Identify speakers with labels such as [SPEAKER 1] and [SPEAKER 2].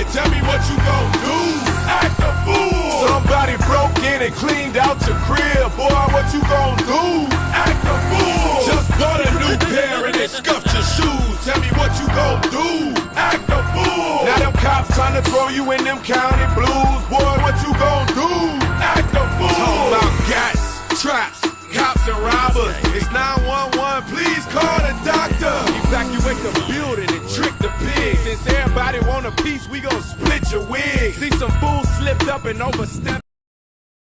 [SPEAKER 1] it, tell me what you gon' do. Act a fool. Somebody broke in and cleaned out your crib. Boy, what you gon' do? Act a fool. Just bought a new pair and they scuffed your shoes. Tell me what you gon' do. Act a fool. Now them cops trying to throw you in them county blues. Boy, what you gon' do? Act a fool. Talk about gats, traps, cops and robbers. It's 911, please call the doctor. Evacuate the building and trick the pigs. Since everybody want a piece, we gon' split your wig. See some fools slipped up and overstepped.